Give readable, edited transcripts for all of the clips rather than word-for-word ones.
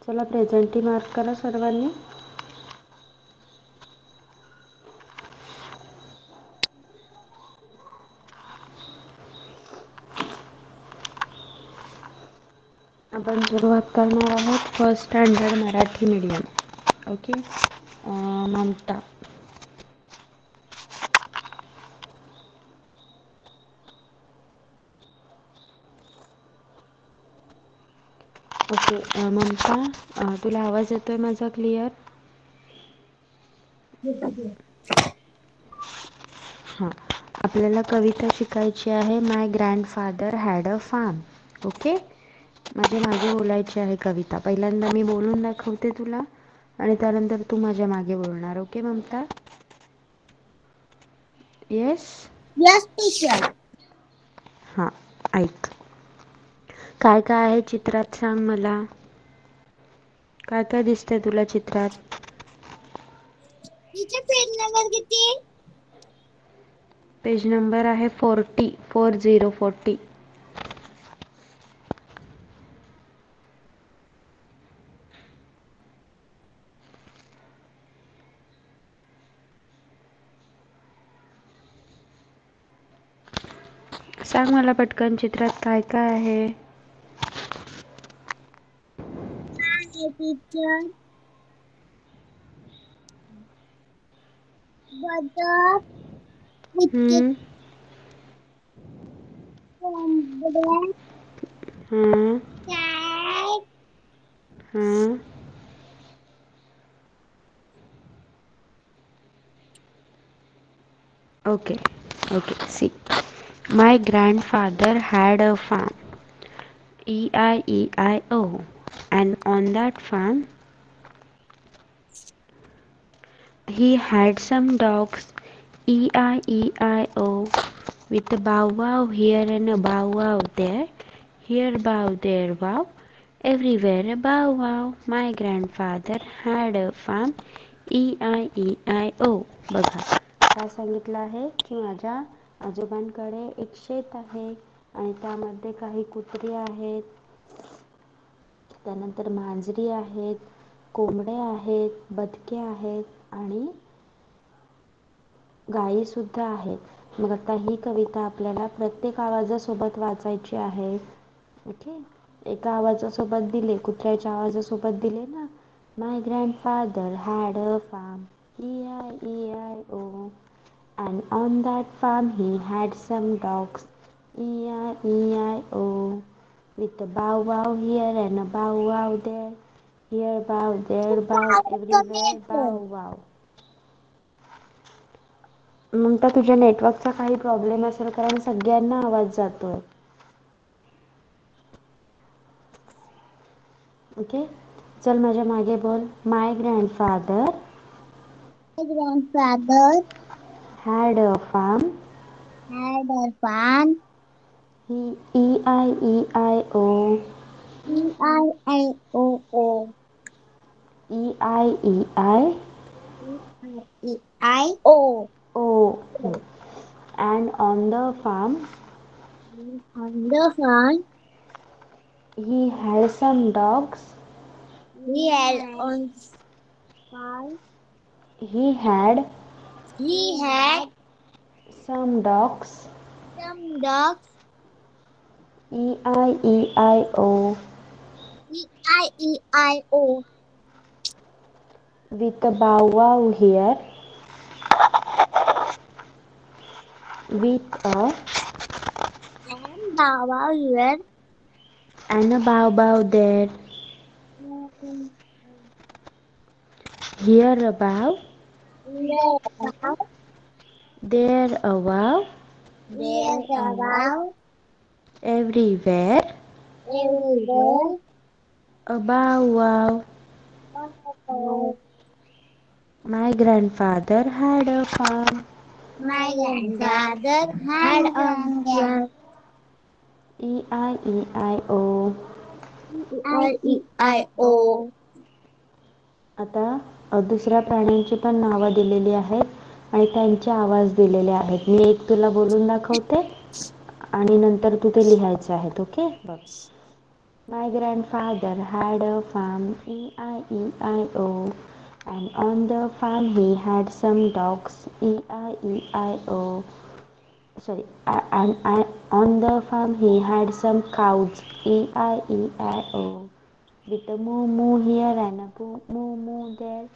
चला presenty mark करा सर्वांनी. आपण सुरुवात करणार आहोत first standard Marathi medium. Okay. Mamta. Okay. Mamta, तुला आवाज येतोय माझा क्लिअर? हां. आपल्याला कविता शिकायची आहे. My grandfather had a farm. Okay. माझ्या मागे बोलायची आहे कविता. पहिल्यांदा मी बोलून दाखवते तुला आणि त्यानंतर तू माझ्या मागे बोलणार. Okay Mamta? Yes? Yes teacher. हां. ऐक. काय काय आहे चित्रात सांग मला? काय काय दिसतंय तुला चित्रात? टीचर पेज नंबर किती? पेज नंबर आहे 40. सांग मला पटकन चित्रात काय काय आहे? आहे टीचर. बदक, कुत्ते, हम्म. कोंबड्या, हां. कॅट, हां. Okay. See. My grandfather had a farm. E-I-E-I-O. And on that farm he had some dogs. E-I-E-I-O. With a bow wow here and a bow wow there. Here bow, there bow. Everywhere a bow wow. My grandfather had a farm. E-I-E-I-O. बघा काय सांगितलं आहे की माझ्या आजोबांकडे एक शेत आहे आणि त्यामध्ये काही कुत्री आहेत, त्यानंतर मांजरी आहेत, कोंबडे आहेत, बदके आहेत आणि गायी सुद्धा आहेत. मग आता ही कविता आपल्याला प्रत्येक आवाजासोबत वाचायची आहे. ओके. एका आवाजासोबत दिले, कुत्र्याच्या आवाजासोबत दिले ना. My grandfather had a farm. E-I-E-I-O. And on that farm he had some dogs. E-I-E-I-O. With a bow wow here and a bow wow there. Here bow, there bow, कमी everywhere bow येतोय. wow. Mamata तुझ्या नेटवर्कचा काही problem असेल कारण सगळ्यांना आवाज जातोय. ओके. चल माझ्या मागे बोल. My grandfather My grandfather had a farm. had a farm. ही E-I-E-I-O. E-I-I-O-O. E-I-E-I-O. E-I-E-I-O. And on the farm On the farm, he had some dogs. he had on farm, He had he had some dogs. some dogs. E-I-E-I-O. E-I-E-I-O. With a bow wow here. With a And Baba here. and a bow bow there. Mm, Here a bow. There about, There a wow. there about, Everywhere everywhere. a bow wow. My grandfather had a farm. My grandfather had a farm. E-I-E-I-O. E-I-E-I-O. आता दुसऱ्या प्राण्यांची पण नावं दिलेली आहेत आणि त्यांचे आवाज दिलेले आहेत. मी एक तुला बोलून दाखवते आणि नंतर तू ते लिहायचे आहेत. ओके. बघ. My grandfather had a farm, E-I-E-I-O, and on the farm he had some dogs, E-I-E-I-O. Sorry, and on the farm he had some cows, E-I-E-I-O. With a moo moo here and a moo moo there.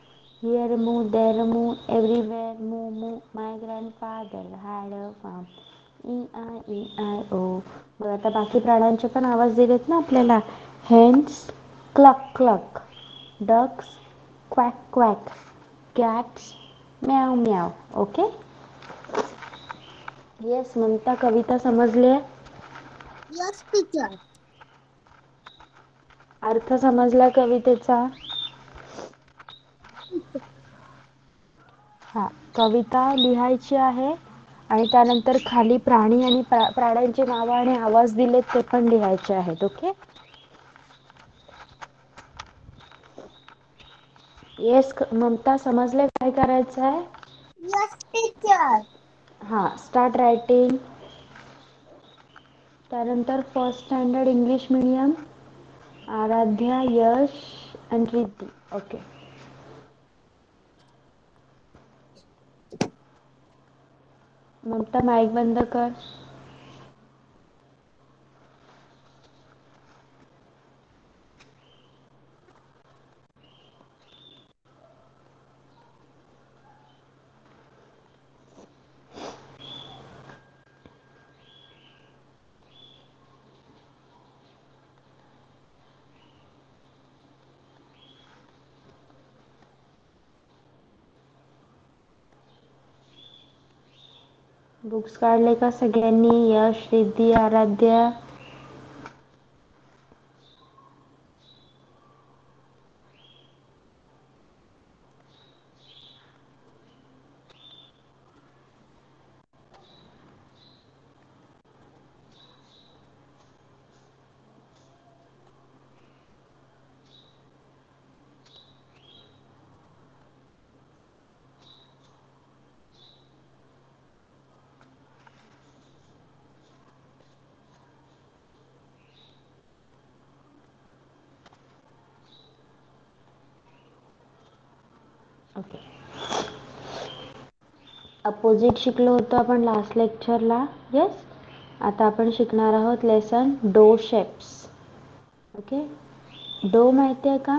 Here moo, there moo, everywhere moo moo. My grandfather had a farm. E-I-E-I-O. मग आता बाकी प्राण्यांचे पण आवाज दिलेत ना आपल्याला. Hens cluck cluck, ducks quack quack, cats meow meow. Okay. Yes Mamata, कविता समजली? Yes, teacher. अर्थ समजला कवितेचा? हा, कविता लिहायची आहे आणि त्यानंतर खाली प्राणी आणि प्राण्यांची नावं आणि आवाज दिलेत ते पण लिहायचे आहेत. ओके. येस ममता, समजले काय करायचं आहे? Yes, teacher. हां, स्टार्ट रायटिंग. त्यानंतर first standard English medium, Aaradhya, Yash आणि रिद्धी. ओके. ममता माईक बंद कर. बुक्स काढले का सगळ्यांनी? यश, रिद्धी, आराध्या. ओके. अपोजिट शिकलो होतो आपण लास्ट लेक्चरला. येस. आता आपण शिकणार आहोत लेसन डो शेप्स. ओके. डो माहिती आहे का?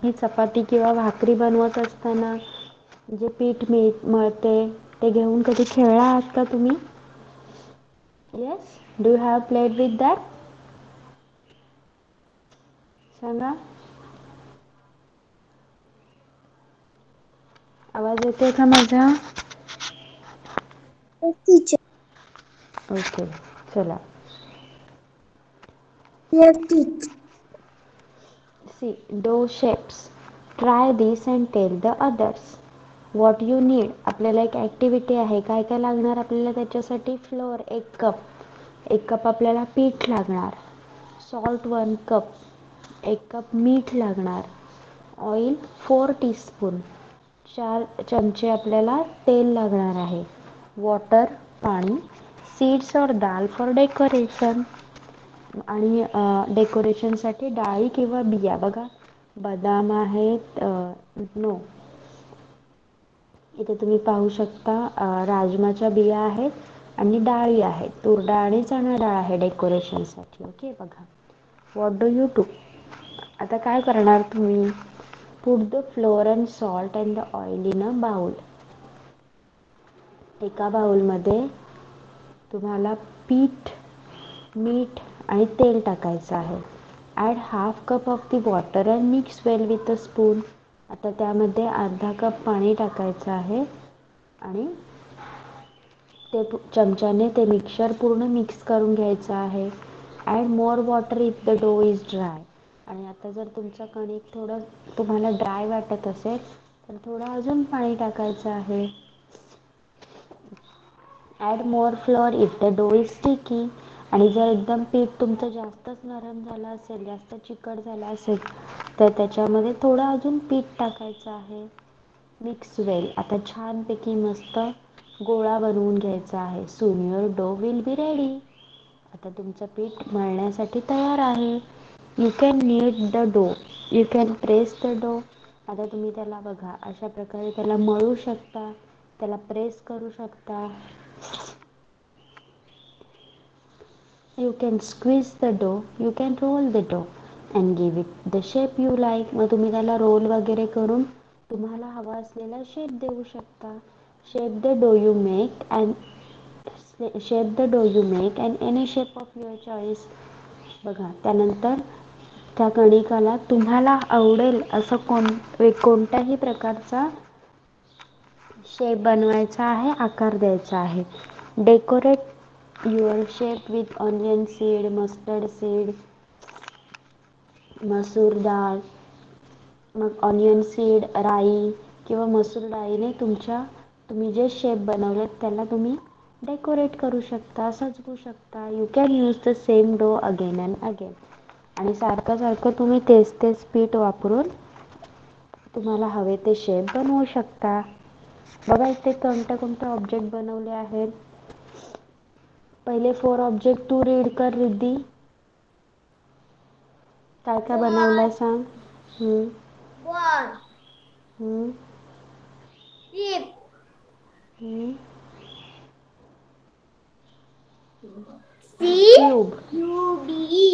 मी चपाती किंवा भाकरी बनवत असताना जे पीठ मळते ते घेऊन कधी खेळला आहात का तुम्ही? Yes. Do you have played with that? सांगा. आवाज येतोय का माझा? Yes, teacher. ओके. चला. Yes, teacher. See, dough shapes. Try this and tell the others. What you need. आपल्याला एक ॲक्टिव्हिटी आहे. काय काय लागणार आपल्याला त्याच्यासाठी? Floor 1 cup. 1 कप आपल्याला पीठ लागणार. Salt 1 cup. 1 कप मीठ लागणार. Oil 4 teaspoon. 4 चमचे आपल्याला तेल लागणार आहे. वॉटर पाणी. सीड्स और दाल फॉर डेकोरेशन. आणि डेकोरेशनसाठी डाळी किंवा बिया. बघा, बदाम आहेत, नो, इथे तुम्ही पाहू शकता राजमाच्या बिया आहेत आणि डाळी आहेत. तूर डाळ आणि चणा डाळ आहे डेकोरेशनसाठी. ओके. बघा, व्हॉट डू यू डू? आता काय करणार तुम्ही? Put the flour and salt and the oil in a bowl. एका बाउलमध्ये तुम्हाला पीठ, मीठ आणि तेल टाकायचं आहे. Add half cup of the water and mix well with a spoon. आता त्यामध्ये अर्धा कप पाणी टाकायचं आहे आणि ते चमच्याने ते मिक्सचर पूर्ण मिक्स करून घ्यायचं आहे. Add more water if the dough is dry. आणि आता जर तुमचं कणिक थोडं तुम्हाला ड्राय वाटत असेल तर थोडं अजून पाणी टाकायचं आहे. Add more flour if the dough is sticky. आणि जर एकदम पीठ तुमचं जास्तच नरम झालं असेल, जास्त चिकट झालं असेल तर त्याच्यामध्ये थोडं अजून पीठ टाकायचं आहे. मिक्स वेल. आता छानपैकी मस्त गोळा बनवून घ्यायचा आहे. सून युअर डो विल बी रेडी. आता तुमचं पीठ मळण्यासाठी तयार आहे. यू कॅन नीड द डो, यू कॅन प्रेस द डो. आता तुम्ही त्याला बघा अशा प्रकारे त्याला मळू शकता, त्याला प्रेस करू शकता. You can squeeze the dough, you can roll the dough and give it the shape you like. मग तुम्ही त्याला रोल वगैरे करून तुम्हाला हवा असलेला शेप देऊ शकता. Shape the dough you make and any shape of your choice. बघा त्यानंतर त्या कणिकाला तुम्हाला आवडेल असं कोणत्याही प्रकारचा शेप बनवायचा आहे, आकार द्यायचा आहे. Decorate your shape with onion seed, mustard seed, मसूर डाळ, मग ऑनियन सीड, राई किंवा मसूर डाळीने तुम्ही जे शेप बनवलेत त्याला तुम्ही डेकोरेट करू शकता, सजवू शकता. You can use the same डो अगेन अँड अगेन. आणि सारखं सारखं तुम्ही तेच पीठ वापरून तुम्हाला हवे ते शेप बनवू शकता. बघा इथे कोणते ऑब्जेक्ट बनवले आहेत. पहिले 4 ऑब्जेक्ट तू रीड कर रिद्धी. काय काय बनवलंय सांग. Ball. हम्म, Sheep. हम्म. C cube, U B E.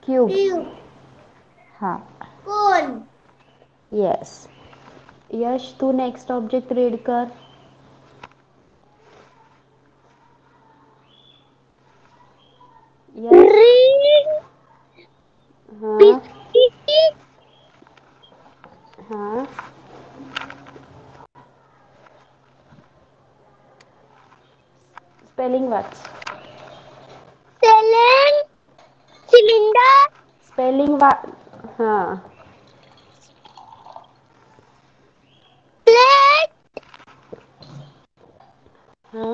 Cube. Cube. हा, Cone. येस. यश तू नेक्स्ट ऑब्जेक्ट रीड कर. यश. Ring. हा, Biscuit. हा. स्पेलिंग वाच. Cylinder. Cylinder. स्पेलिंग हा. Plate. हा.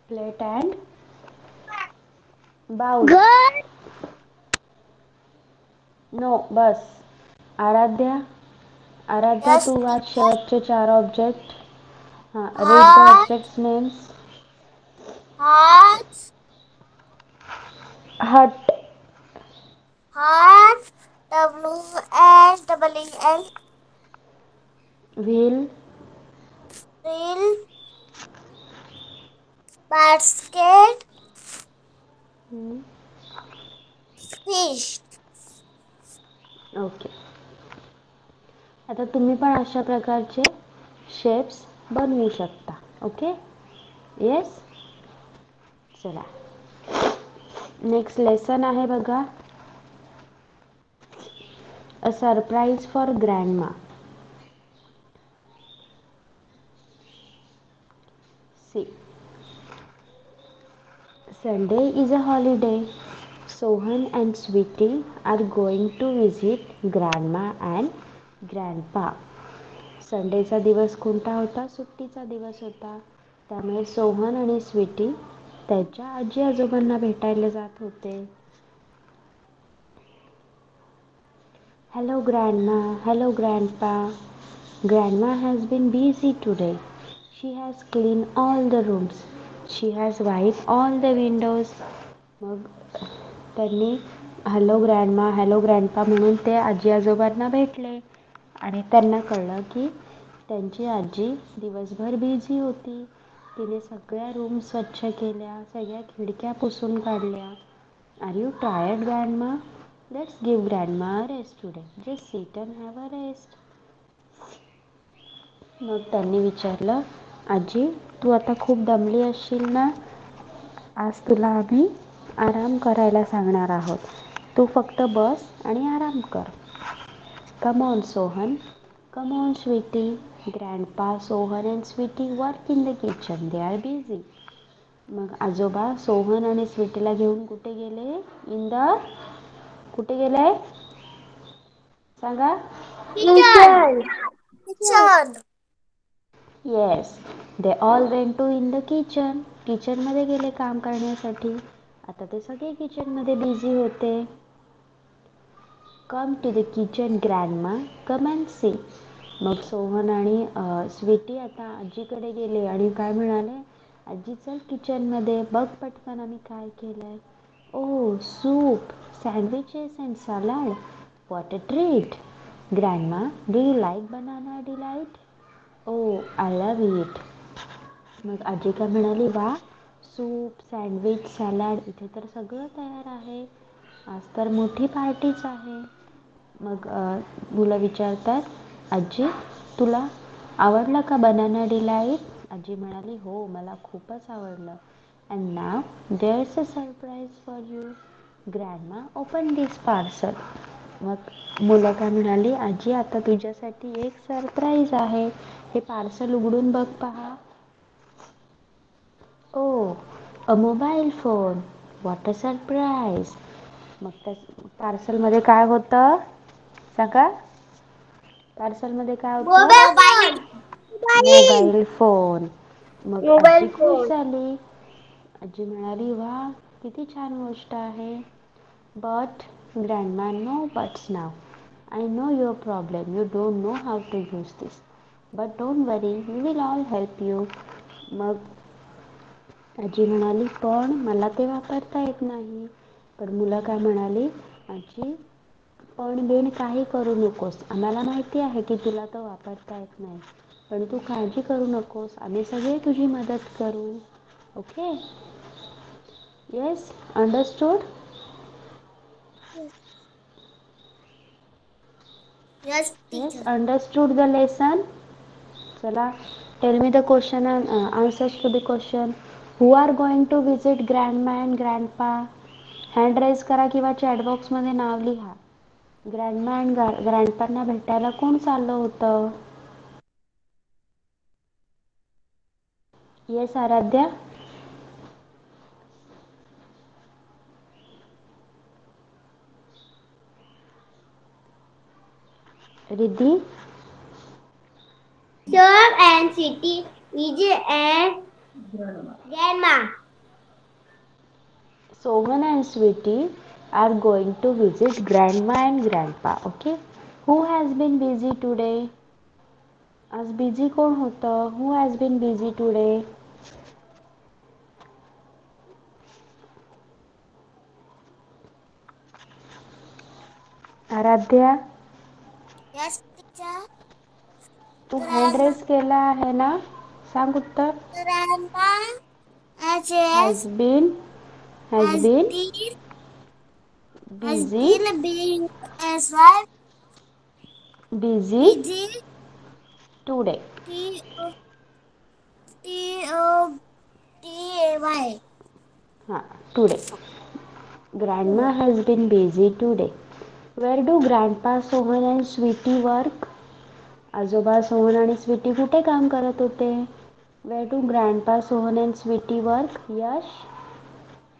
Plate and bowl. Gun. No bus. Aaradhya, Aaradhya Yes. तू वाच शेवटचे 4 ऑब्जेक्ट. हां, read the Heart. Objects names. Heart. Hut. Heart. WHEEL. Wheel. Wheel. Basket. Fish. Okay. आता तुम्ही पण अशा प्रकारचे शेप्स बनवू शकता. ओके. येस. चला नेक्स्ट लेसन आहे बघा. A surprise for grandma. See, Sunday is a holiday. Sohan and Sweetie are going to visit Grandma and Grandpa. संडेचा दिवस कोणता होता? सुट्टीचा दिवस होता. त्यामुळे सोहन आणि स्वीटी त्यांच्या आजी आजोबांना भेटायला जात होते. Hello Grandma, hello Grandpa. Grandma has been busy today. She has cleaned all the rooms. She has wiped all the windows. मग त्यांनी हॅलो ग्रँडमा, हॅलो ग्रँडपा म्हणून ते आजी आजोबांना भेटले आणि त्यांना कळलं की त्यांची आजी दिवसभर बिझी होती. तिने सगळ्या रूम स्वच्छ केल्या, सगळ्या खिडक्या पुसून काढल्या. Are you tired grandma? Let's give grandma a rest today. Just sit and have a rest. मग त्यांनी विचारलं, आजी तू आता खूप दमली असशील ना? आज तुला आम्ही आराम करायला सांगणार आहोत. तू फक्त बस आणि आराम कर. Come on Sohan, come on Sweety. Grandpa, Sohan and Sweety work in the kitchen. They are busy. मग आजोबा सोहन आणि स्वीटीला घेऊन कुठे गेले? कुठे गेले सांगा? Kitchen. Kitchen. Yes, they all went to in the kitchen. किचनमध्ये गेले काम करण्यासाठी. आता ते सगळे किचनमध्ये बिझी होते. Come to the kitchen grandma, come and see. मग सोहन आणि स्वीटी आता आजीकडे गेले आणि काय म्हणाले? आजी चल किचनमध्ये बघ पटकन आम्ही काय केलंय. Oh, soup, sandwiches and salad. What a treat. Grandma, do you like banana delight? Oh, I love it. मग आजी काय म्हणाली, वा, सूप, सँडविच, सॅलड इथे तर सगळं तयार आहे. आज तर मोठी पार्टीच आहे. मग मुलं विचारतात, आजी तुला आवडलं का बनाना डिलाईट? आजी म्हणाली, हो मला खूपच आवडलं. And now there's a surprise for you. Grandma open this parcel. मग मुलं काय म्हणाली, आजी आता तुझ्यासाठी एक सरप्राईज आहे. हे पार्सल उघडून बघ पहा. Oh a mobile phone. What a surprise. मग त्या पार्सलमध्ये काय होतं सांगा. पार्सलमध्ये काय होतं? मोबाईल. Mobile phone. मग आजी मोबाईल खुश फोन. झाली. आजी म्हणाली, वा किती छान गोष्ट आहे. But grandma no buts now. I know your problem. You don't know how to use this. But don't worry, we will all help you. मग आजी म्हणाली, पण मला ते वापरता येत नाही. पण मुलं काय म्हणाली, आजी पण बिन काही करू नकोस. आम्हाला माहिती आहे की तुला तो वापरता येत नाही. पण तू काळजी करू नकोस. आम्ही सगळे तुझी मदत करू. Okay. Yes, understood. Yes, Yes, teacher. understood the lesson. चला, tell me the question and answers to the question. Who are going to visit grandma and grandpa? Hand rise करा किंवा चॅट बॉक्समध्ये नाव लिहा. ग्रँडमा अँड ग्रँडपांना भेटायला कोण चाललं होतं? Yes Aaradhya. Riddhi. Sure and city, EJ and grandma. Sohan and Sweetie are going to visit grandma and grandpa. Okay. Who has been busy today? आज busy कोण होतं? Who has been busy today? Aaradhya. Yes, teacher. तू hand Grandma. Race केला आहे ना? सांग उत्तर. Grandma has been has has been been has busy been being as well busy busy. Today. T O T O T A Y. हां, today. Grandma has been busy today. Where do grandpa Sohan and Sweety work? आजोबा सोहन आणि Sweety कुठे काम करत होते? Wear do grandpa Sohan and Sweety work? Yash.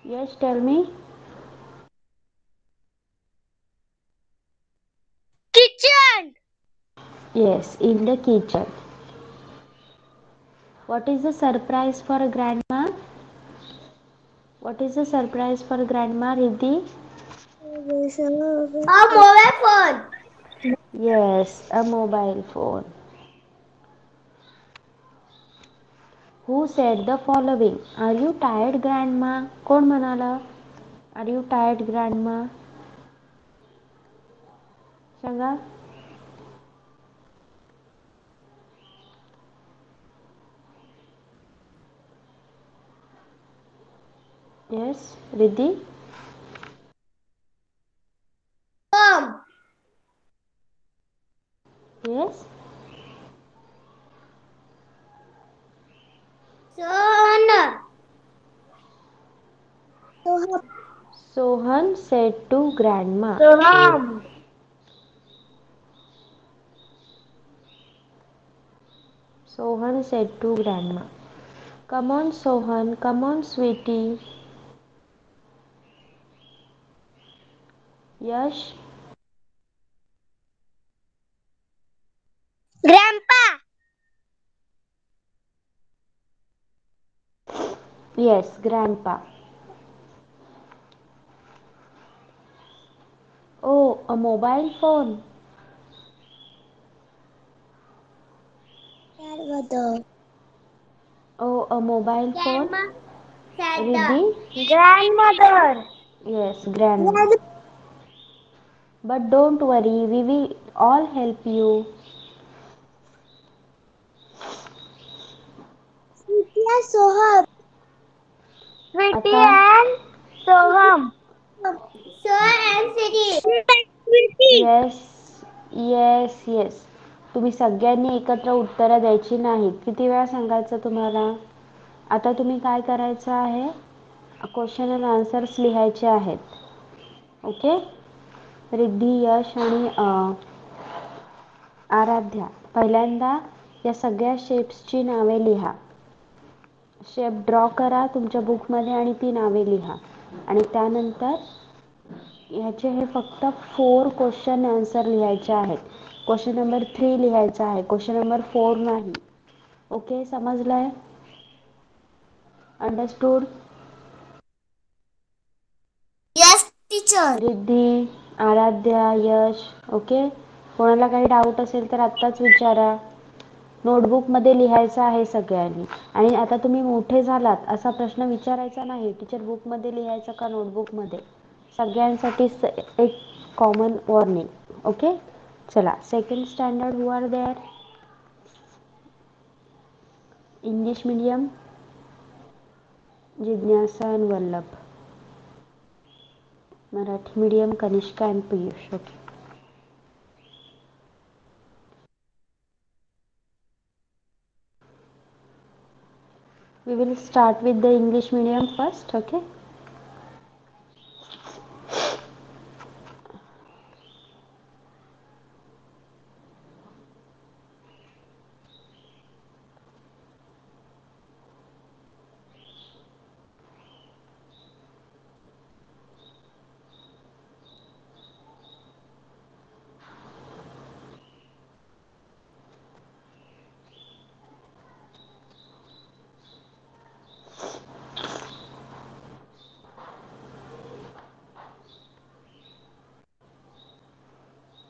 Yash, tell me. Kitchen. Yes, in the kitchen. What is the surprise for grandma? What is the surprise for grandma, Riddhi? A mobile phone. Yes, a mobile phone. Who said the following? Are you tired, grandma? कोण म्हणाला? Are you tired, grandma? सांगा. Yes, Riddhi? Mom. Yes? Son. Soham. Sohan said to grandma. Soham. Sohan said to grandma. Come on, Sohan. Come on, sweetie. Yash? Grandpa. Yes, grandpa. Oh, a mobile phone. What? Oh, a mobile phone. Grandma said Riddhi? grandmother. Yes, grand. Grandpa But don't worry, we will all help you. Soham. Sweetie आता and Soham. Sir and City. Sweetie. Yes yes yes तुम्ही सगळ्यांनी एकत्र उत्तरं द्यायची नाहीत. किती वेळा सांगायचं तुम्हाला? आता तुम्ही काय करायचं आहे, क्वेश्चन अँड आन्सर्स लिहायचे आहेत. ओके. रिद्धी, यश आणि आराध्या, पहिल्यांदा या सगळ्या शेप्सची नावे लिहा. शेप ड्रॉ करा तुमच्या बुकमध्ये आणि ती नावे लिहा. आणि त्यानंतर ह्याचे हे फक्त 4 क्वेश्चन आन्सर लिहायचे आहेत. क्वेश्चन नंबर 3 लिहायचा आहे, क्वेश्चन नंबर 4 नाही. ओके, समजलंय? Understood? Yes, teacher. Riddhi, Aaradhya, Yash. Okay. कोणाला काही डाऊट असेल तर आत्ताच विचारा. नोटबुकमध्ये लिहायचं आहे सगळ्यांनी. आणि आता तुम्ही मोठे झालात असा प्रश्न विचारायचा नाही, टीचर बुकमध्ये लिहायचं का नोटबुकमध्ये. सगळ्यांसाठी एक कॉमन वॉर्निंग. ओके. चला, second standard who are there? English medium जिज्ञासा आणि Vallabh. Marathi medium Kanishka and Piyush. Okay. We will start with the English medium first. Okay.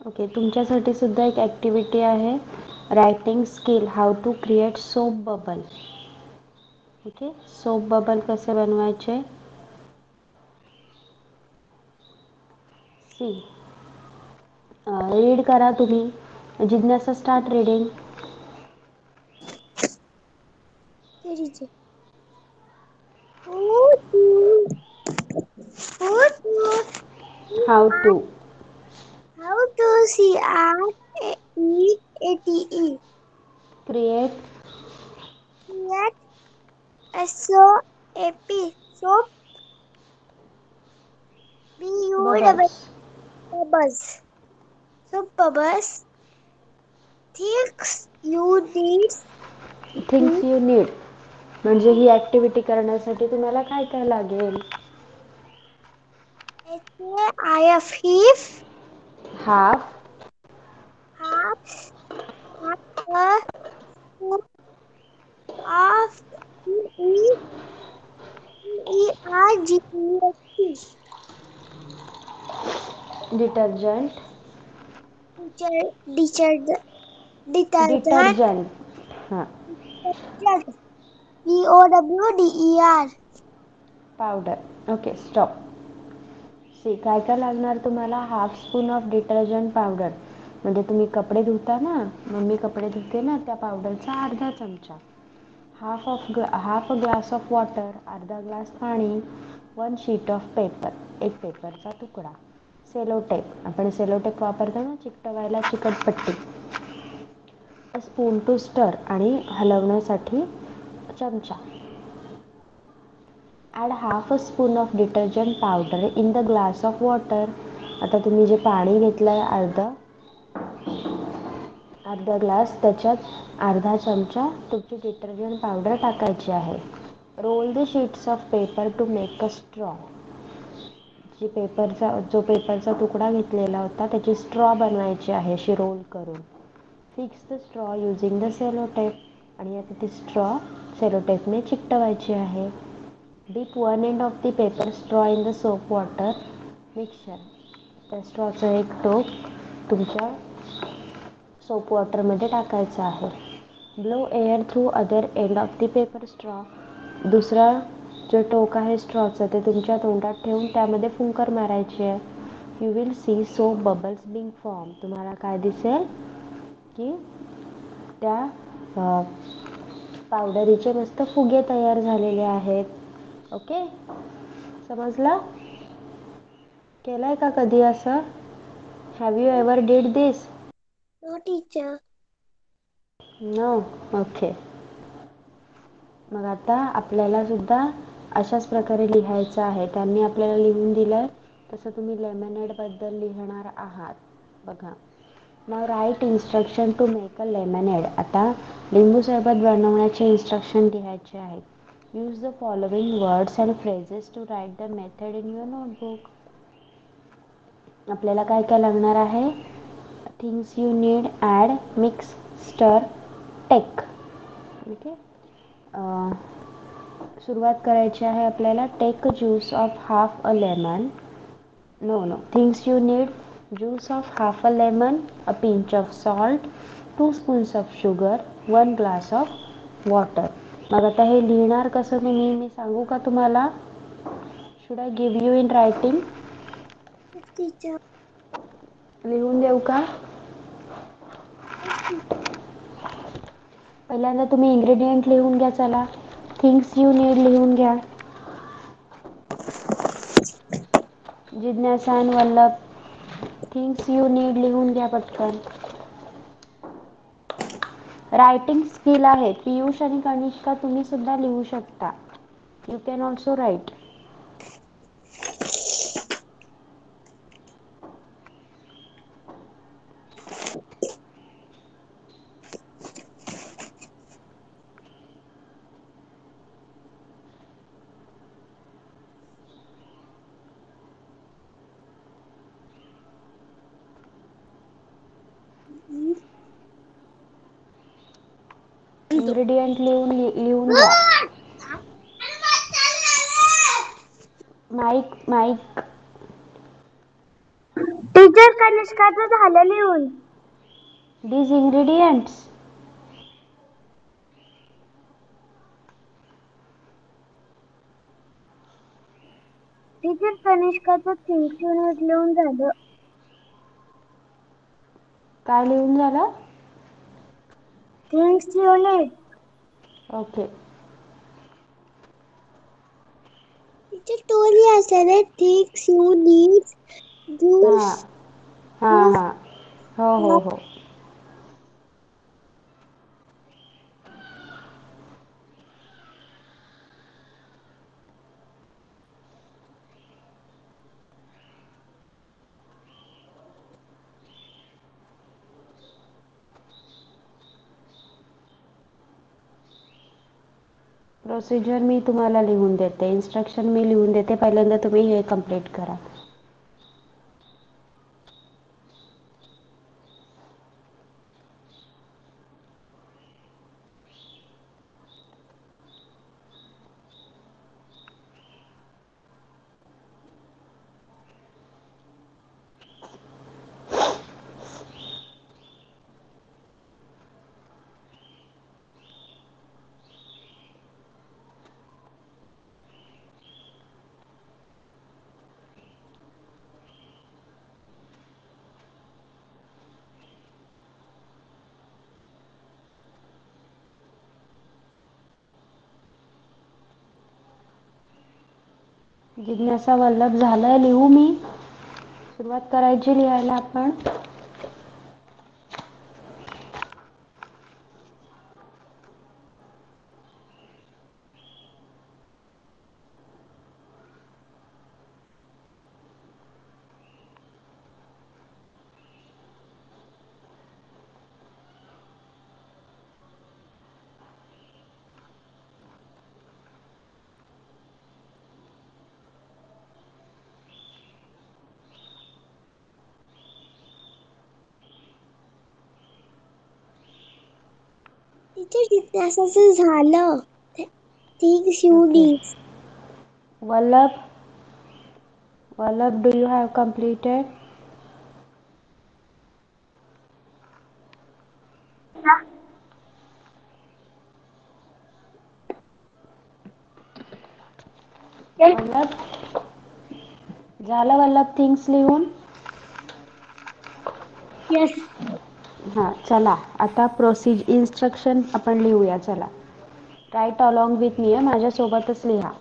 Okay, तुमच्यासाठी सुद्धा एक ॲक्टिव्हिटी आहे, writing skill, how to create soap bubble. Okay. Soap bubble कसे बनवायचे? See, read करा तुम्ही. जिज्ञासा, start reading. Who to, who to, how to how to see CREATE. Create Create SOAP. Soap. Bubbles. Bubbles. Soap bubbles. Things you need. Things you need म्हणजे ही activity करण्यासाठी तुम्हाला काय काय लागेल? HAIF. Half Half. Half. Of EERGEST. Detergent. Detergent. Detergent. Detergent. हां. POWDER. Powder. Okay, stop. See, काय काय लागणार तुम्हाला? Half spoon of detergent powder म्हणजे तुम्ही कपडे धुता ना, मम्मी कपडे धुते ना, त्या पावडरचा अर्धा चमचा. Half a glass of water, अर्धा ग्लास पाणी. 1 शीट ऑफ पेपर, एक पेपरचा तुकडा. सेलो टेप, आपण सेलो टेप वापरतो ना चिकटवायला, चिकटपट्टी. स्पून टू स्टर आणि हलवण्यासाठी चमचा. Add half a spoon of detergent powder in the glass of water. आता तुम्ही जे पाणी घेतलं आहे अर्धा ग्लास, त्याच्यात अर्धा चमचा तुमची डिटर्जंट पावडर टाकायची आहे. Roll the sheets of paper to make a straw. जो पेपरचा तुकडा घेतलेला होता त्याची स्ट्रॉ बनवायची आहे अशी रोल करून. Fix the straw using the cello tape. आणि आता ती स्ट्रॉ सेलो टेपने चिकटवायची आहे. Dip 1 end of the paper straw in the soap water mixture. त्या स्ट्रॉचं एक टोक तुमच्या सोप वॉटरमध्ये टाकायचं आहे. Blow air through other end of the paper straw. दुसरा जे टोक आहे स्ट्रॉचं ते तुमच्या तोंडात ठेवून त्यामध्ये फुंकर मारायची आहे. You will see soap bubbles being form. तुम्हाला काय दिसेल की त्या पावडरीचे मस्त फुगे तयार झालेले आहेत. ओके, समजलं? केलंय का कधी असं? Have you ever did this? No teacher. No. Okay. मग आता आपल्याला सुद्धा अशाच प्रकारे लिहायचं आहे. त्यांनी आपल्याला लिहून दिलंय तसं तुम्ही लेमनेड बद्दल लिहिणार आहात. बघा, नाव write instruction to make a lemonade. आता लिंबू सरबत बनवण्याचे इन्स्ट्रक्शन लिहायचे आहेत. Use the following words and phrases to write the method in your notebook. आपल्याला काय काय लागणार आहे? Things you need, add, mix, stir, take. Okay. सुरुवात करायची आहे आपल्याला. Take juice of half a lemon. No. Things you need: juice of half a lemon, a pinch of salt, 2 spoons of sugar, 1 glass of water. मग आता हे लिहिणार कसं मी सांगू का तुम्हाला? Should I give you in writing? Yes teacher. लिहून देऊ का? Yes teacher. पहिल्यांदा तुम्ही इन्ग्रेडियंट लिहून घ्या. चला, थिंग्स यू नीड लिहून घ्या. जिज्ञासा आणि वल्लभ, थिंग्स यू नीड लिहून घ्या पटकन. रायटिंग स्किल आहे. पियुष आणि कनिष्का तुम्ही सुद्धा लिहू शकता. You can also write. Ingredient लिहून घ्या. माईक. टीचर कनिष्काचं झालं लिहून. these ingredients. टीचर कनिष्काचं थिंग्स यू नीड लिहून झालं. काय लिहून झालं? Things you need. Okay. Teacher तो लिहायचं आहे. थिंग्स यू नीड हां ज्यूस हां हां. हो हो हो. प्रोसिजर मी तुम्हाला लिहून देते. इन्स्ट्रक्शन मी लिहून देते. पहिल्यांदा तुम्ही हे कंप्लीट करा. जिज्ञासा, वल्लभ झालं लिहू मी? सुरुवात करायची लिहायला आपण. टीचर जिज्ञासाचं झालं. Things you okay. Need. Vallabh, do you have completed? Vallabh झालं वल्लभ थिंग्स लिहून. येस. हां चला आता इन्स्ट्रक्शन आपण लिहूया चला. राईट अलॉंग विथ मी माझ्यासोबतच लिहा.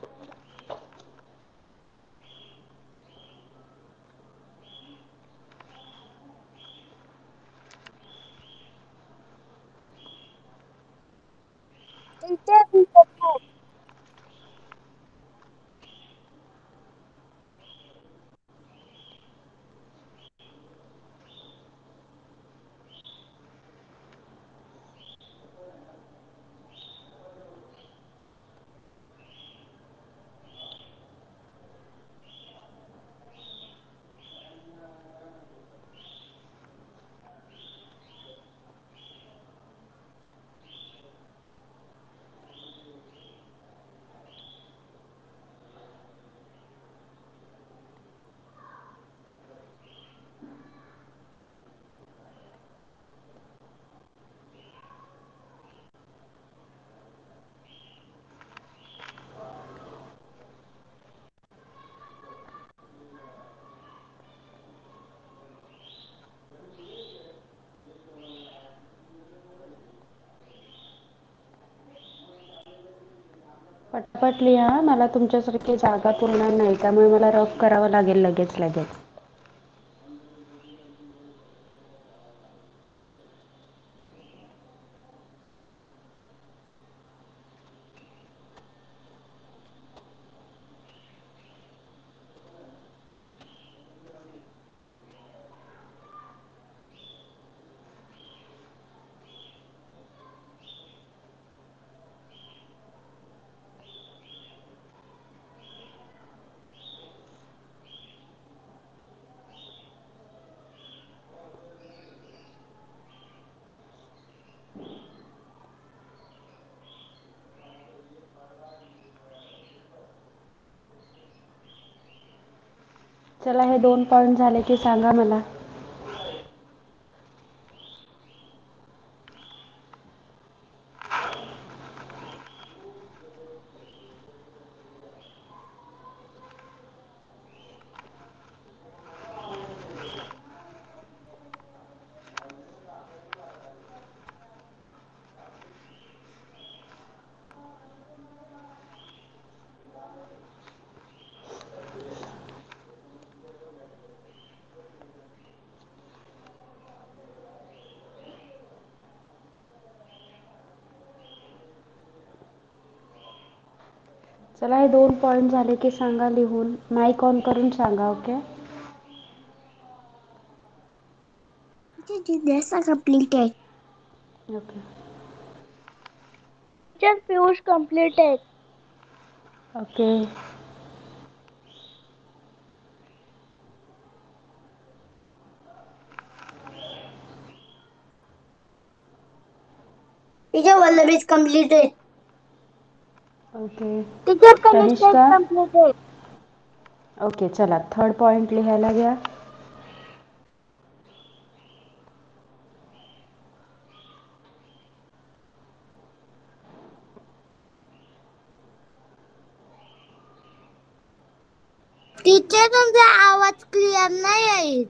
पटपट लिहा मला तुमच्यासारखी जागा पुरणार नाही त्यामुळे मला रफ करावं लागेल लगेच लगेच. चला हे 2 पॉईंट झाले की सांगा मला. चला हे 2 पॉईंट झाले की सांगा लिहून. माईक ऑन करून सांगा ओके. जैसा completed. Okay. Teacher Piyush completed. Okay. Teacher Vallabh is completed. Okay. Teacher Kanishka is Tanishka. Completed. Okay चला 3rd पॉईंट लिहायला घ्या. टीचर तुमचा आवाज क्लिअर नाही आहे.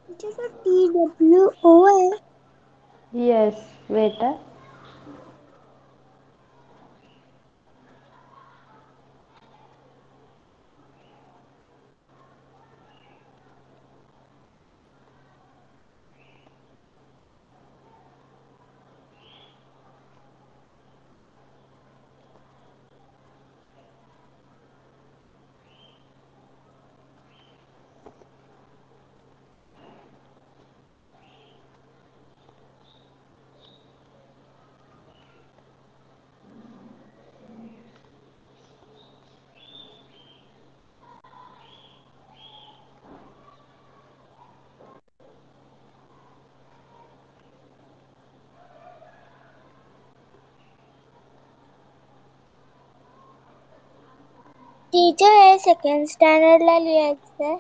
टीचर TWO आहे. Yes wait. टीचर हे सेकंड स्टँडर्डला लिहायचंय.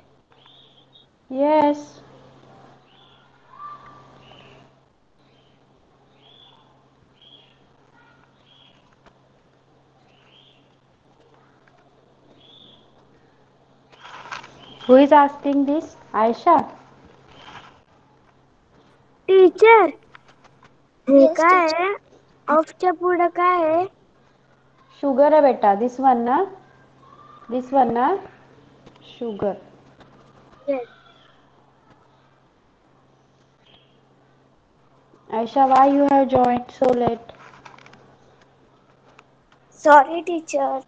Yes. Who is asking this? Aisha? Teacher हे काय आहे? ऑफच्या पुढं काय आहे? Sugar है बेटा. This one ना? This one ना? Sugar. Yes. Aisha, why you have joined so late? Sorry teacher.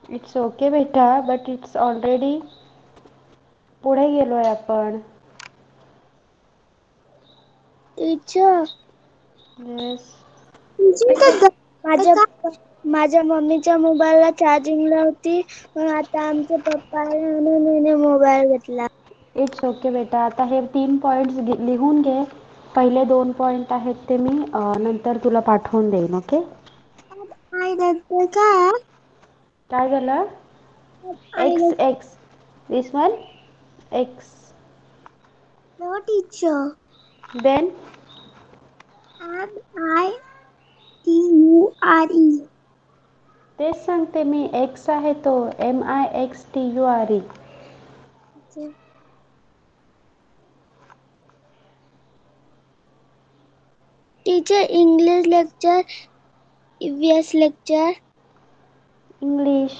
It's okay बेटा, but it's already पुढे गेलोय आपण. Teacher Yes. माझ्या माझ्या मम्मीच्या मोबाईलला चार्जिंग नव्हती, पण आता आमचे पप्पा आले म्हणून हिने मोबाईल घेतला. इट्स ओके बेटा. आता हे 3 पॉईंट्स लिहून घे. पहिले 2 पॉईंट आहेत ते मी नंतर तुला पाठवून देईन. ओके. आई दत्त काय? काय झालं? आई X X. This one X. No teacher. Then MITURE. तेच सांगते मी. एक्स आहे तो. MIXTURE. Teacher English lecture, EVS lecture. English.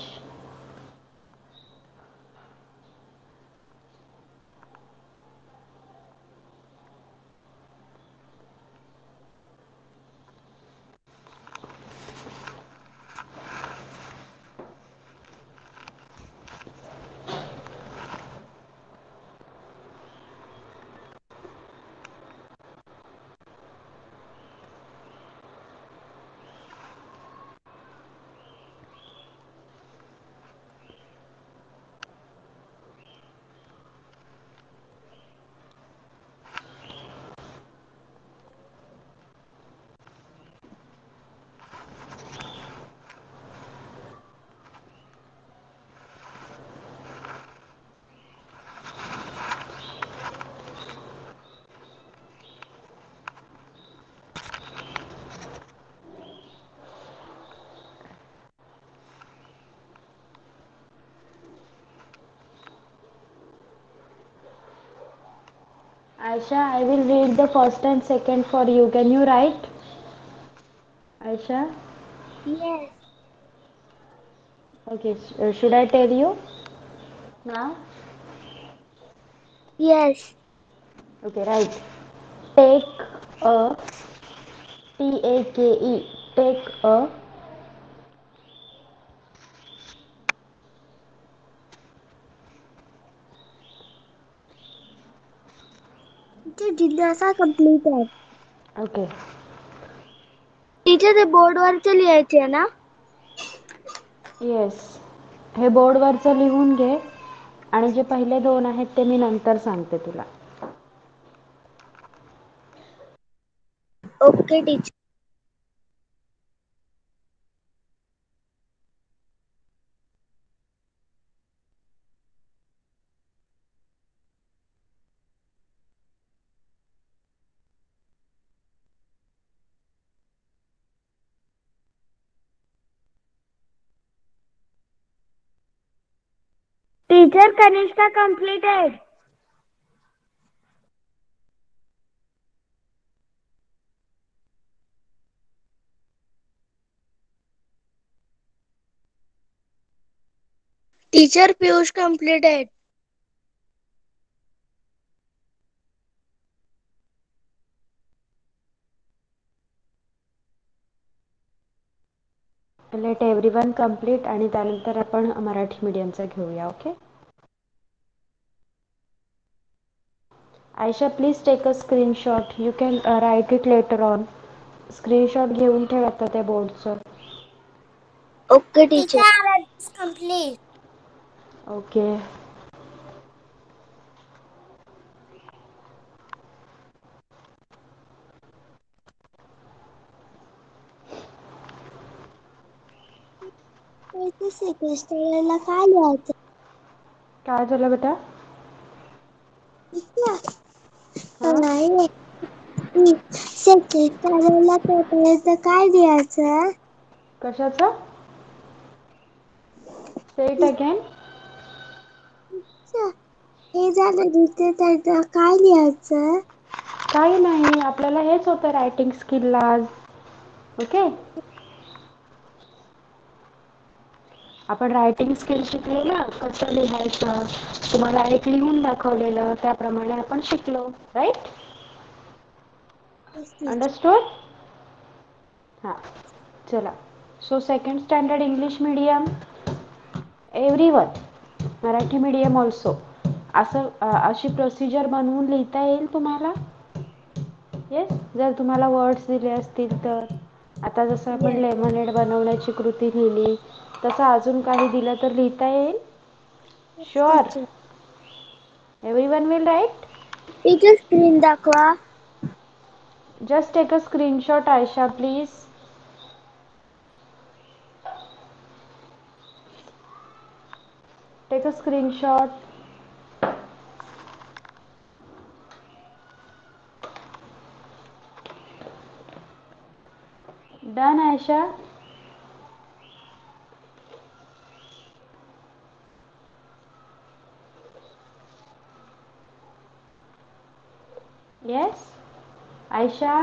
Aisha, I will read the first and second for you. Can you write? Aisha? Yes. Okay. Should I tell you now? Yes. Okay, right. Take a TAKE. Take a teacher जिज्ञासा complete आहे. okay. Teacher ते बोर्डवरचे लिहायचे आहे ना? Yes. हे बोर्डवरचं लिहून घे आणि जे पहिले 2 आहेत ते मी नंतर सांगते तुला. Okay teacher. Teacher Kanishka completed. Teacher Piyush completed. Let everyone complete आणि त्यानंतर आपण मराठी मीडियमचा घेऊया. Okay. Aisha, please take a screenshot. You can write it later on. Screenshot घेऊन ठेव आता त्या बोर्डचं. Okay teacher. कंप्लीट. ओके. इथे सेकंड काय लिहायचं? काय झालं बेटा? हां नाही सेकंड पेपरला काय लिहायचं? कशाचं? से इट अगेन. हे झालं जिथे त्याचं काय लिहायचं? काही नाही, आपल्याला हेच होतं रायटिंग स्किलला आज. ओके. आपण रायटिंग स्किल शिकलो ना, कसं लिहायचं. तुम्हाला एक लिहून दाखवलेलं, त्याप्रमाणे आपण शिकलो. राईट? अंडरस्टूड? हां, चला. So second standard English medium everyone, Marathi medium also. अशी प्रोसिजर बनवून लिहिता येईल तुम्हाला? येस, जर तुम्हाला वर्ड्स दिले असतील तर. आता जसं आपण येस लेमनेड बनवण्याची कृती लिहिली, तसं अजून काही दिलं तर लिहिता येईल? Sure? Teacher. Everyone will write? Teacher screen दाखवा. Just take a screenshot Aisha please. Take a screenshot. Done Aisha? Yes Aisha,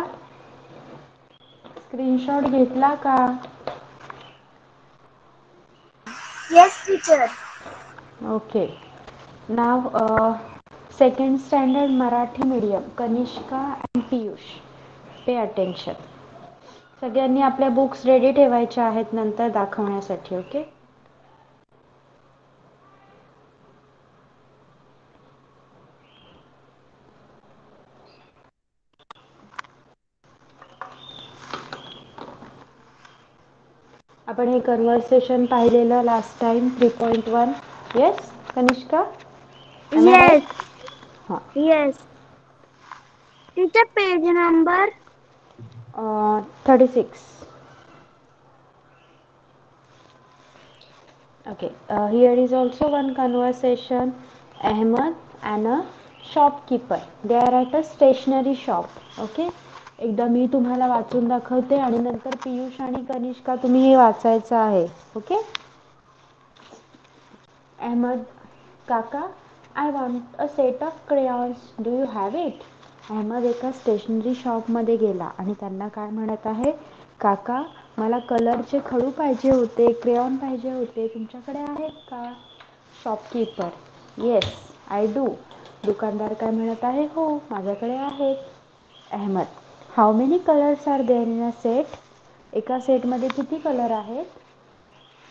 screenshot घेतला का? Yes teacher. ओके. नाव second standard Marathi medium Kanishka and Piyush, pay attention. सगळ्यांनी आपल्या बुक्स रेडी ठेवायच्या आहेत नंतर दाखवण्यासाठी. ओके. आपण हे कन्व्हर्सेशन पाहिलेलं last time 3.1. Yes Kanishka, M I yes right? हां. Yes. Teacher page number 36. Okay, here is also one conversation. Ahmed and a shopkeeper. They are at a stationery shop. Okay. एकदा मी तुम्हाला वाचून दाखवते आणि नंतर पियुष आणि कनिष्का तुम्ही हे वाचायचं आहे. ओके. अहमद, काका, I want a set of crayons. Do you have it? Ahmad एका स्टेशनरी शॉपमध्ये गेला आणि त्यांना काय म्हणत आहे, काका मला कलरचे खडू पाहिजे होते, क्रेयॉन पाहिजे होते, तुमच्याकडे आहेत का? Shopkeeper, yes I do. दुकानदार काय म्हणत आहे, हो माझ्याकडे आहेत. Ahmad, how many colours are there in a set? एका सेटमध्ये किती कलर आहेत?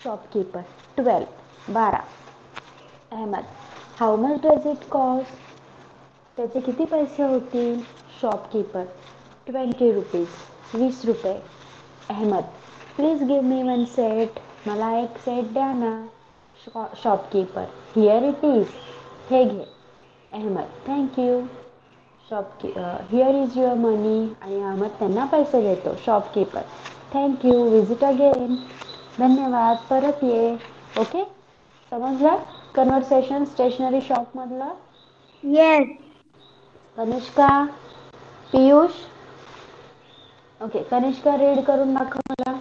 Shopkeeper, 12, 12. Ahmad, how much does it cost? त्याचे किती पैसे होतील? शॉपकीपर, 20 रुपीज, 20 रुपये. Ahmad, please give me one set. मला एक सेट द्या ना. Shopkeeper, here it is. हे घे. Ahmad, thank you. Here is your मनी. आणि अहमद त्यांना पैसे देतो. Shopkeeper, thank you, visit again. धन्यवाद, परत ये. ओके. समजलं कन्व्हर्सेशन स्टेशनरी शॉपमधलं? Yes. Kanishka, Piyush. Okay. Kanishka read करून दाखव मला.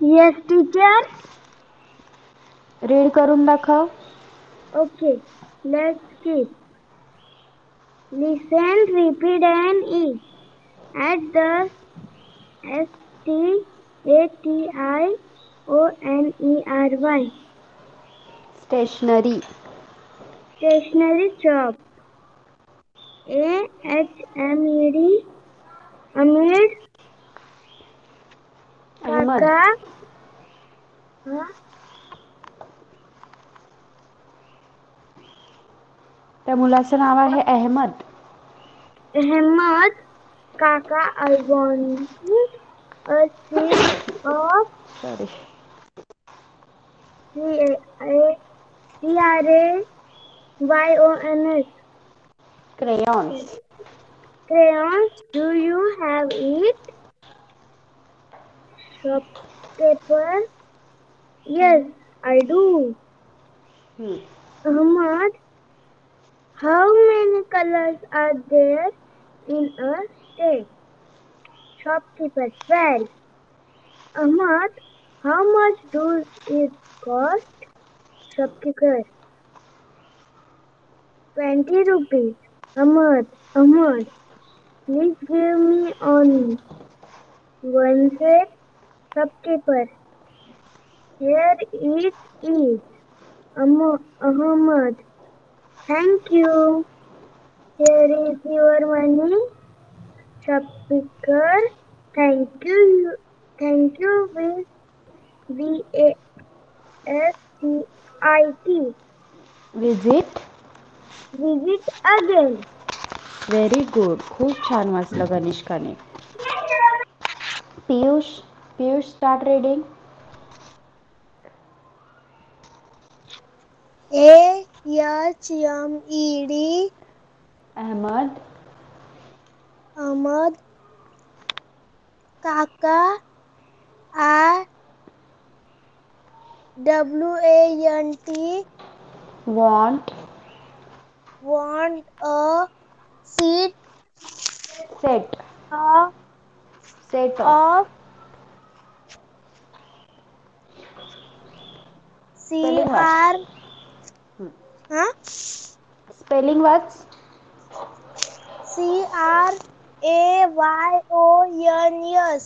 Yes teacher. रीड करून दाखव. Okay. Let's keep. Listen, repeat and eat. At the Stationiry. Stationery. Stationery shop. AHMED. Amid. Ahmed. Kaka. Huh? त्या मुलाचं नाव आहे Ahmed. Ahmad. Kaka. I want a sheet of sorry. crayons. Crayons. Crayons. Do you have it? Shopkeeper. Yes, I do. Hmm. Ahmad, how many colors are there in a state? Shopkeeper. 12. Ahmad, how much does it cost? Shopkeeper. 20 rupees. Ahmad, please give me only one set. Shopkeeper. Here it is. Ahmad. Thank you. Here is your money. Shopkeeper. Thank you. Thank you with VASCIT. Visit. Visit again. Very good. खूप छान वाचलं कनिष्काने. Piyush. Piyush start reading. AHMED. Ahmed. Ahmad. Kaka. I WANT. Want. Want a seat Set. of Set of. of spelling वाच. CR. Huh? Spelling वाच. CRAYONS.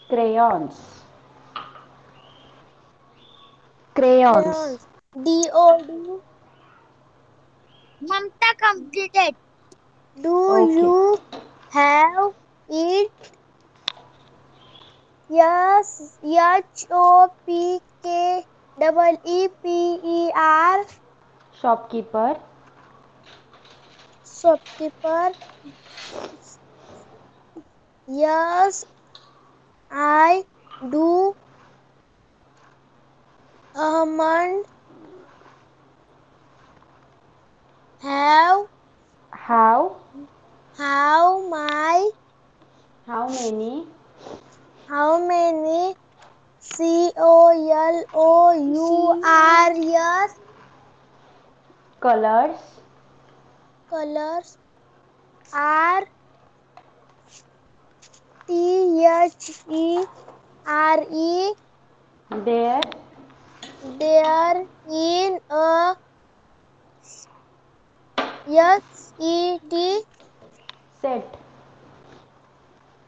Crayons. Crayons. Crayons. DOD. Mamta completed. Do okay. you have it? Yes. HOPKEEPER. Shopkeeper. Shopkeeper. Yes, I do. Ahmad have have. my how many. how many COLOURS colours. colors are THERE there. there in a SET set.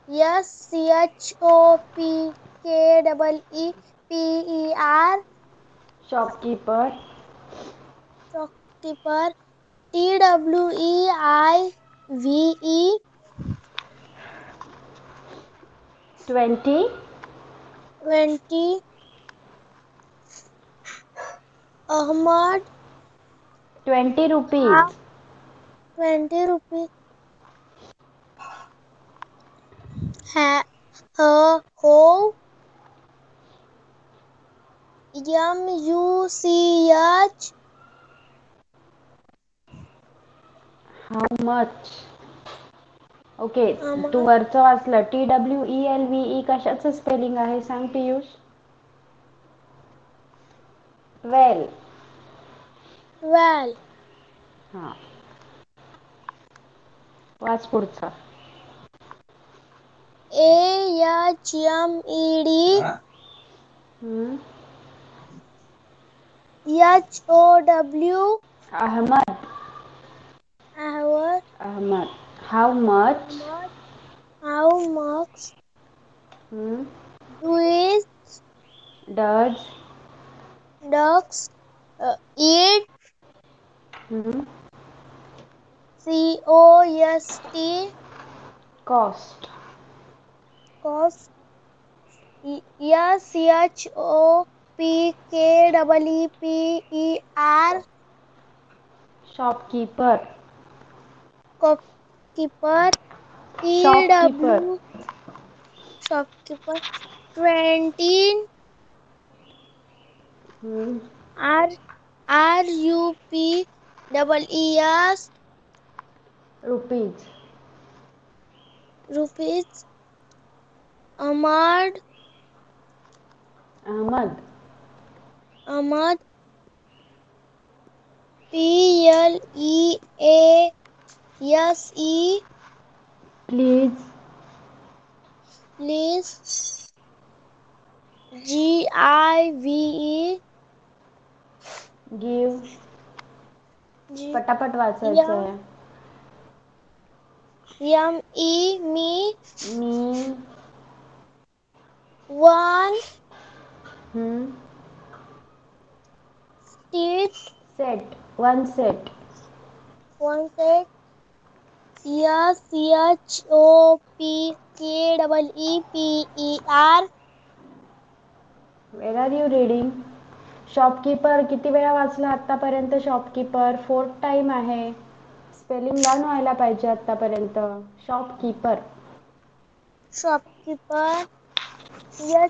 SCHOPKEEPER shopkeeper. shopkeeper TWEIVE 20. 20 Ahmad 20 have rupees. 20 rupees how MUCH how much. Okay. तू Ahmad वरचं वाचलं. TWELVE कशाचं spelling आहे सांग पियुष. वेल. well हां. वाच पुढचा. AHMED hmm. HOW Ahmad. our Ahmad. How much. Ahmad how much hmm. do it does. ducks eat hmm. Cost. cost SCHOPKEEPER shopkeeper. shopkeeper shopkeeper. TW shopkeeper 20 hmm. R RUPEES rupees. rupees Ahmad. Ahmad. Ahmad. Please. Please. Please. Give. Give. G पटापट वाचायचं yum आहे. me Me. one seat Set. One set. one set shopkeeper. Where are you reading? Shopkeeper किती वेळा वाचला आतापर्यंत? Shopkeeper 4th time आहे. Spelling learn व्हायला पाहिजे आतापर्यंत. Shopkeeper. Shopkeeper here.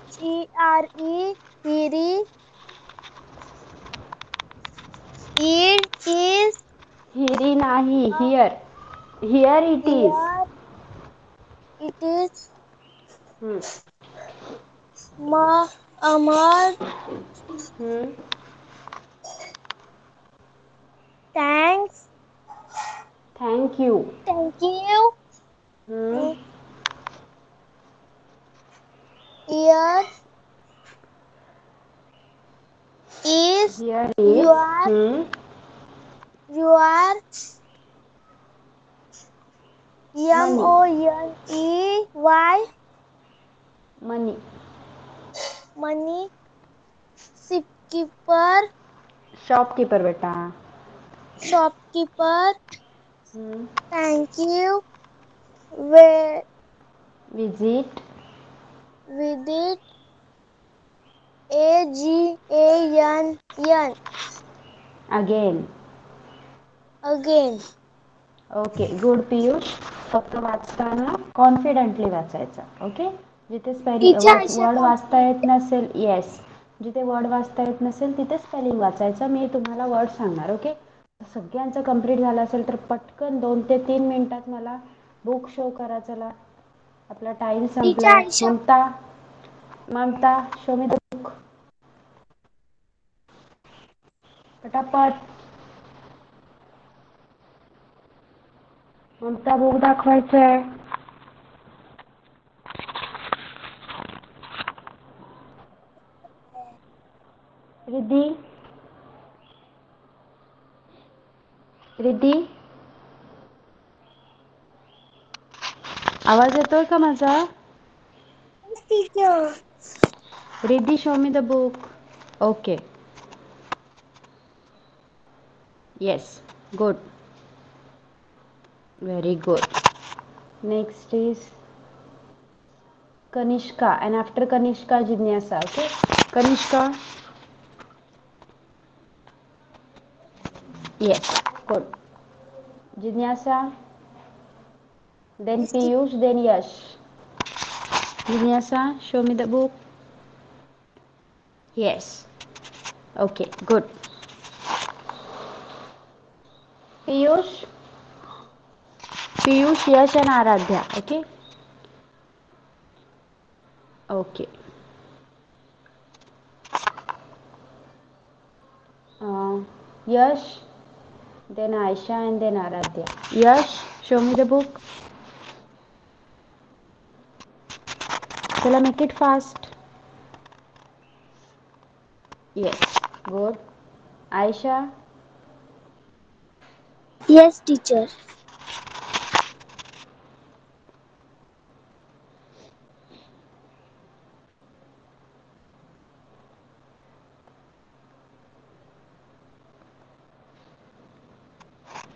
It is हिरी नाही. Here. Here it is. here. It is हम्म. Ahmad. हम्म. Thanks. Thank you. Thank you. हम्म. Here is here is. your हम्म. your money. Money. money shopkeeper shopkeeper बेटा. shopkeeper. हम्म. Thank you. Where visit. with it AGAN again. again. Okay good Piyush. फक्त वाचताना confidently वाचायचं. Okay. जिथे Teacher Aisha word वाचता complete. येत नसेल, येस, जिथे वर्ड वाचता येत नसेल तिथे स्पेलिंग वाचायचं. मी तुम्हाला वर्ड सांगणार. ओके. सगळ्यांचं कंप्लीट झालं असेल तर पटकन 2 ते 3 मिनिटात मला बुक शो करा. चला, आपला टाइम Teacher संपलाय. Aisha. Mamta. Mamta, show me the book. पटापट. ममता, बुक दाखवायचंय. रिद्धी. रिद्धी, आवाज येतोय का माझा? Yes, teacher. Riddhi, show me the book. Okay. Yes. Good. Very good. Next is Kanishka, and after Kanishka, Jignasa. Okay, Kanishka. Yes, good. Jignasa, then Yes, teacher. Piyush, then Yash. Jignasa, show me the book. Yes. Okay, good. Piyush, Piyush, Yash, and Aradhya. Okay. Okay. Yash, then Aisha, and then Aradhya. Yash, show me the book. Shall I make it fast? Yes, good. Aisha. Yes, teacher.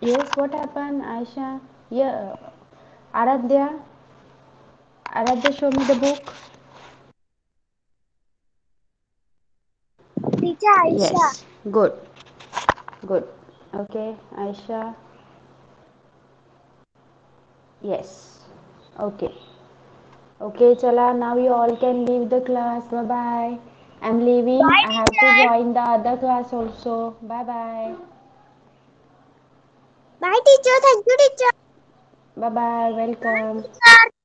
Yes, what happened, Aisha? Yeah, Aradhya. Aradhya, show me the book. Teacher Aisha. Yes, good, good. Okay, Aisha. Yes, okay. Okay, chala. Now you all can leave the class. Bye bye. I'm leaving. Bye, I have to teacher. join the other class also. Bye bye. Bye, teacher. Thank you, teacher. Bye bye. Bye, Welcome. teacher.